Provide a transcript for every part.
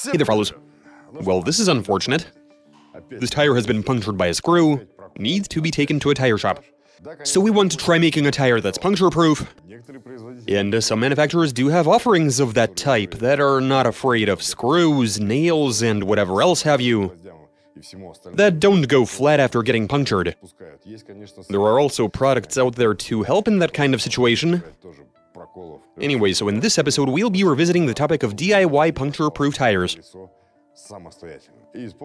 Hey there, fellas. Well, this is unfortunate. This tire has been punctured by a screw, needs to be taken to a tire shop. So we want to try making a tire that's puncture-proof. And some manufacturers do have offerings of that type that are not afraid of screws, nails, and whatever else have you, that don't go flat after getting punctured. There are also products out there to help in that kind of situation. Anyway, so in this episode, we'll be revisiting the topic of DIY puncture-proof tires.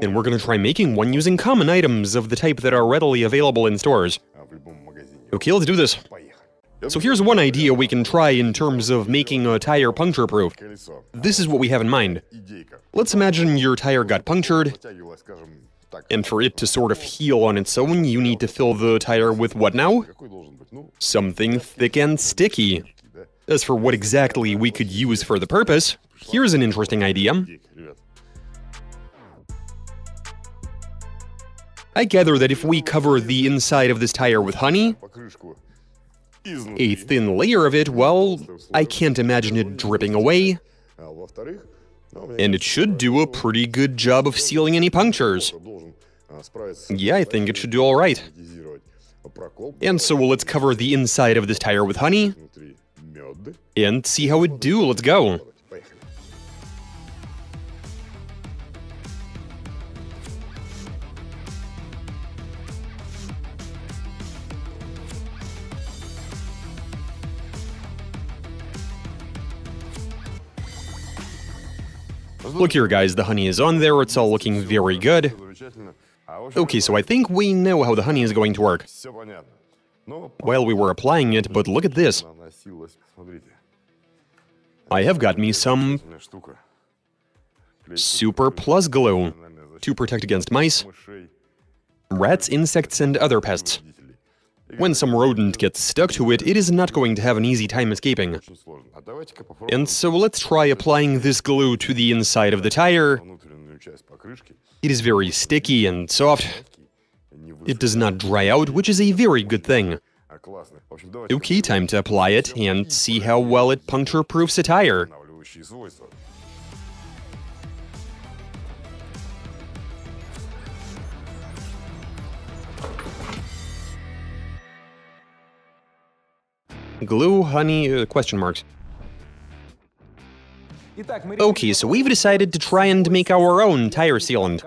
And we're gonna try making one using common items of the type that are readily available in stores. Okay, let's do this. So here's one idea we can try in terms of making a tire puncture-proof. This is what we have in mind. Let's imagine your tire got punctured, and for it to sort of heal on its own, you need to fill the tire with what now? Something thick and sticky. As for what exactly we could use for the purpose, here's an interesting idea. I gather that if we cover the inside of this tire with honey, a thin layer of it, well, I can't imagine it dripping away. And it should do a pretty good job of sealing any punctures. Yeah, I think it should do all right. And so let's cover the inside of this tire with honey and see how it do. Let's go. Look here, guys, the honey is on there, it's all looking very good. Okay, so I think we know how the honey is going to work while we were applying it, but look at this. I have got me some Super Plus glue to protect against mice, rats, insects, and other pests. When some rodent gets stuck to it, it is not going to have an easy time escaping. And so let's try applying this glue to the inside of the tire. It is very sticky and soft. It does not dry out, which is a very good thing. Okay, time to apply it and see how well it puncture-proofs a tire. Glue, honey, question marks. Okay, so we've decided to try and make our own tire sealant.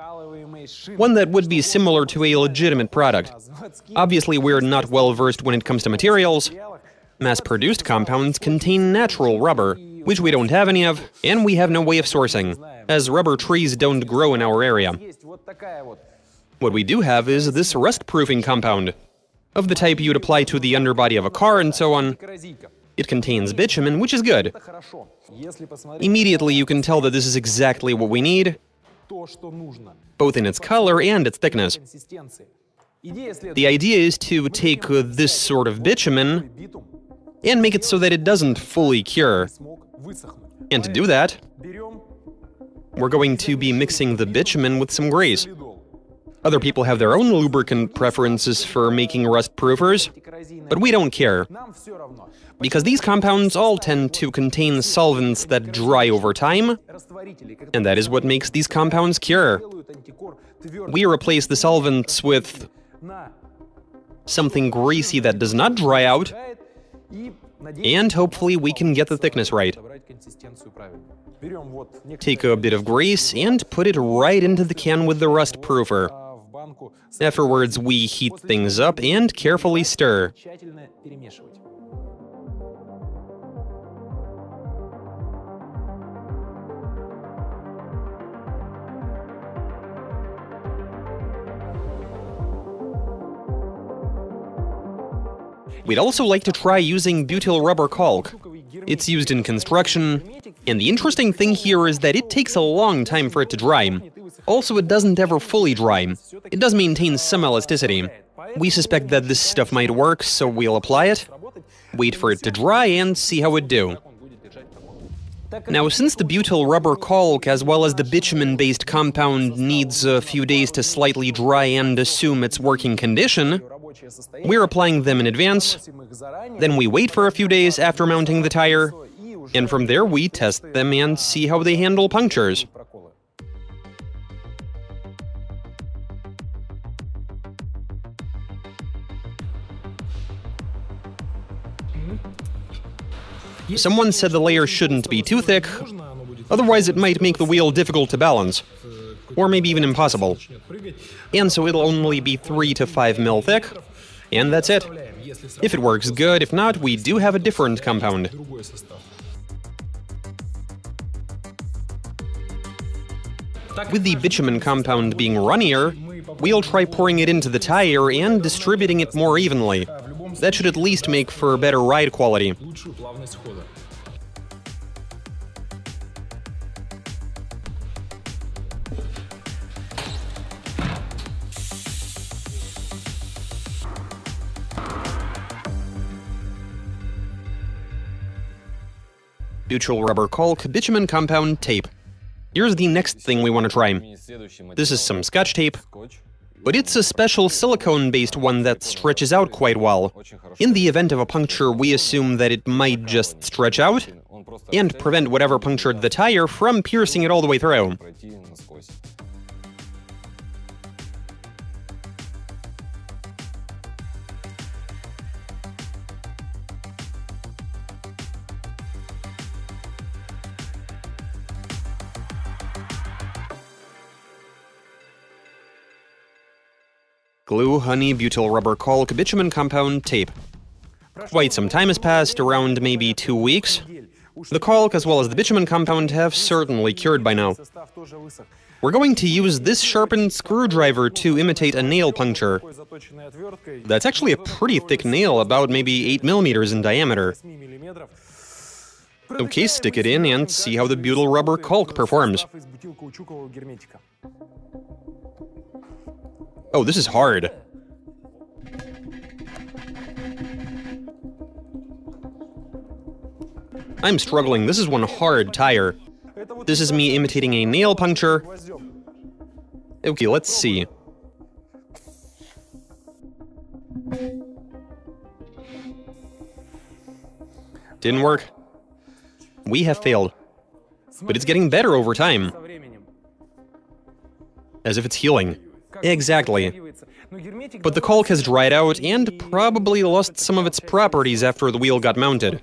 One that would be similar to a legitimate product. Obviously, we're not well versed when it comes to materials. Mass-produced compounds contain natural rubber, which we don't have any of, and we have no way of sourcing, as rubber trees don't grow in our area. What we do have is this rust-proofing compound, of the type you'd apply to the underbody of a car and so on. It contains bitumen, which is good. Immediately you can tell that this is exactly what we need, both in its color and its thickness. The idea is to take this sort of bitumen and make it so that it doesn't fully cure. And to do that, we're going to be mixing the bitumen with some grease. Other people have their own lubricant preferences for making rust-proofers, but we don't care, because these compounds all tend to contain solvents that dry over time, and that is what makes these compounds cure. We replace the solvents with something greasy that does not dry out, and hopefully we can get the thickness right. Take a bit of grease and put it right into the can with the rust-proofer. Afterwards, we heat things up and carefully stir. We'd also like to try using butyl rubber caulk. It's used in construction, and the interesting thing here is that it takes a long time for it to dry. Also, it doesn't ever fully dry. It does maintain some elasticity. We suspect that this stuff might work, so we'll apply it, wait for it to dry, and see how it do. Now, since the butyl rubber caulk as well as the bitumen-based compound needs a few days to slightly dry and assume its working condition, we're applying them in advance, then we wait for a few days after mounting the tire, and from there we test them and see how they handle punctures. Someone said the layer shouldn't be too thick, otherwise it might make the wheel difficult to balance, or maybe even impossible. And so it'll only be 3 to 5 mil thick, and that's it. If it works, good. If not, we do have a different compound. With the bitumen compound being runnier, we'll try pouring it into the tire and distributing it more evenly. That should at least make for better ride quality. Butyl rubber caulk, bitumen compound, tape. Here's the next thing we want to try. This is some Scotch tape, but it's a special silicone-based one that stretches out quite well. In the event of a puncture, we assume that it might just stretch out and prevent whatever punctured the tire from piercing it all the way through. Glue, honey, butyl rubber caulk, bitumen compound, tape. Quite some time has passed, around maybe 2 weeks. The caulk as well as the bitumen compound have certainly cured by now. We're going to use this sharpened screwdriver to imitate a nail puncture. That's actually a pretty thick nail, about maybe 8 millimeters in diameter. Okay, stick it in and see how the butyl rubber caulk performs. Oh, this is hard. I'm struggling. This is one hard tire. This is me imitating a nail puncture. Okay, let's see. Didn't work. We have failed. But it's getting better over time. As if it's healing. Exactly. But the caulk has dried out and probably lost some of its properties after the wheel got mounted.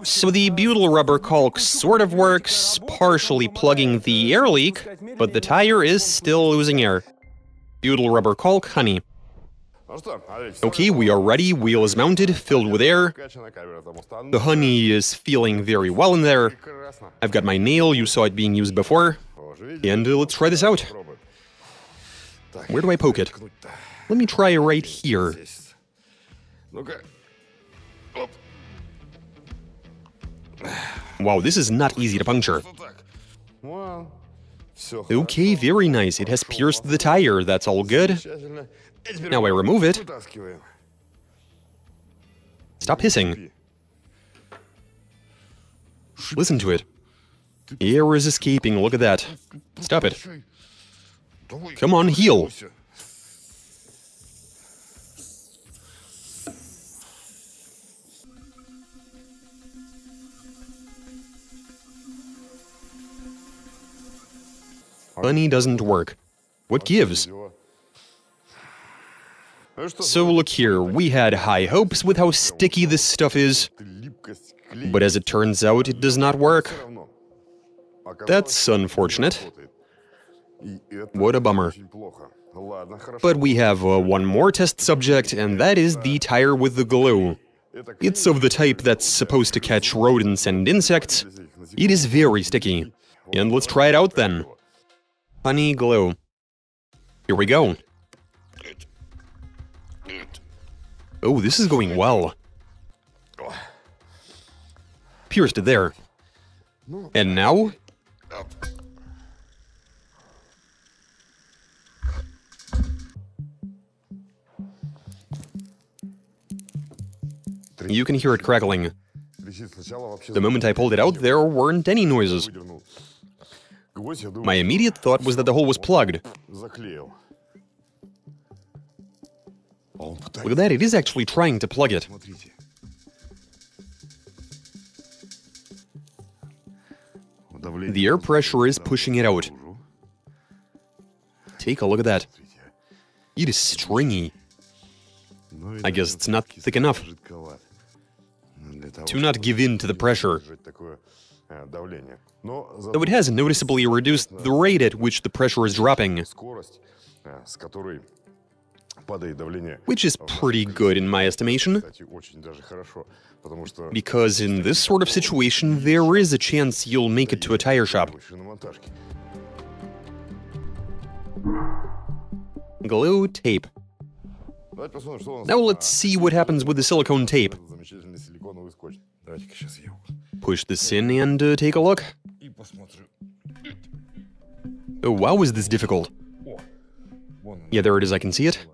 So the butyl rubber caulk sort of works, partially plugging the air leak, but the tire is still losing air. Butyl rubber caulk, honey. Okay, we are ready, wheel is mounted, filled with air. The honey is feeling very well in there. I've got my nail, you saw it being used before. And let's try this out. Where do I poke it? Let me try right here. Wow, this is not easy to puncture. Okay, very nice. It has pierced the tire. That's all good. Now I remove it. Stop hissing. Listen to it. Air is escaping. Look at that. Stop it. Come on, heal. Honey doesn't work. What gives? So look here, we had high hopes with how sticky this stuff is, but as it turns out, it does not work. That's unfortunate. What a bummer. But we have one more test subject, and that is the tire with the glue. It's of the type that's supposed to catch rodents and insects. It is very sticky. And let's try it out then. Honey glue. Here we go. Oh, this is going well. Pierced it there. And now? You can hear it crackling. The moment I pulled it out, there weren't any noises. My immediate thought was that the hole was plugged. Look at that, it is actually trying to plug it. The air pressure is pushing it out. Take a look at that. It is stringy. I guess it's not thick enough. to not give in to the pressure. Though it has noticeably reduced the rate at which the pressure is dropping, which is pretty good in my estimation, because in this sort of situation there is a chance you'll make it to a tire shop. Glue tape. Now let's see what happens with the silicone tape. Push this in and take a look. Oh, wow, is this difficult? Yeah, there it is, I can see it.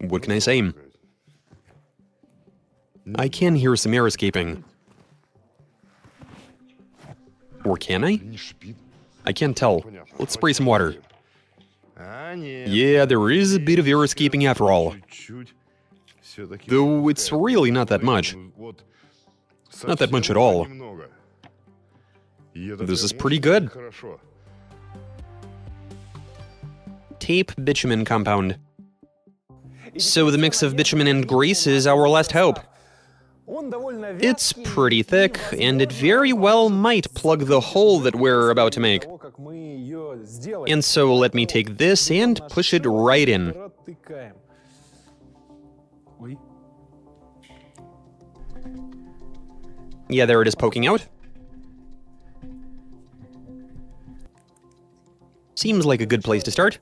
What can I say? I can hear some air escaping. Or can I? I can't tell. Let's spray some water. Yeah, there is a bit of air escaping after all. Though it's really not that much. Not that much at all. This is pretty good. Tape bitumen compound. So the mix of bitumen and grease is our last hope. It's pretty thick, and it very well might plug the hole that we're about to make. And so let me take this and push it right in. Yeah, there it is poking out. Seems like a good place to start.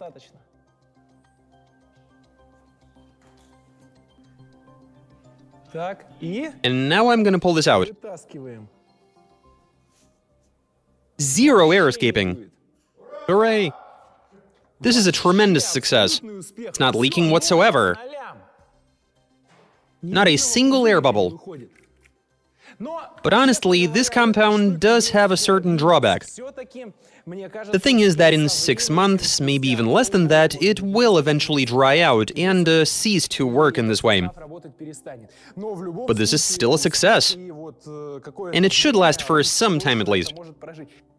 And now I'm gonna pull this out. Zero air escaping. Hooray! This is a tremendous success. It's not leaking whatsoever. Not a single air bubble. But honestly, this compound does have a certain drawback. The thing is that in 6 months, maybe even less than that, it will eventually dry out and cease to work in this way. But this is still a success. And it should last for some time at least.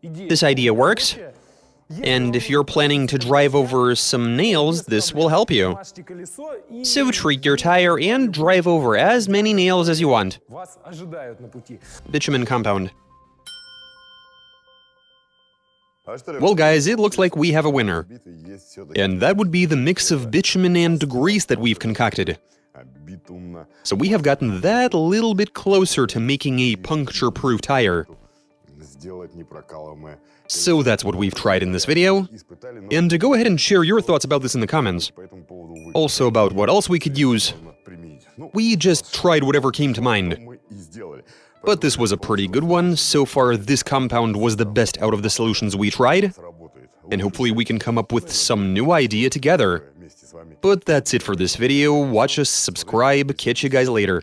This idea works. And if you're planning to drive over some nails, this will help you. So treat your tire and drive over as many nails as you want. Bitumen compound. Well guys, it looks like we have a winner. And that would be the mix of bitumen and grease that we've concocted. So we have gotten that little bit closer to making a puncture-proof tire. So that's what we've tried in this video. And go ahead and share your thoughts about this in the comments. Also about what else we could use. We just tried whatever came to mind. But this was a pretty good one. So far, this compound was the best out of the solutions we tried. And hopefully we can come up with some new idea together. But that's it for this video. Watch us, subscribe, catch you guys later.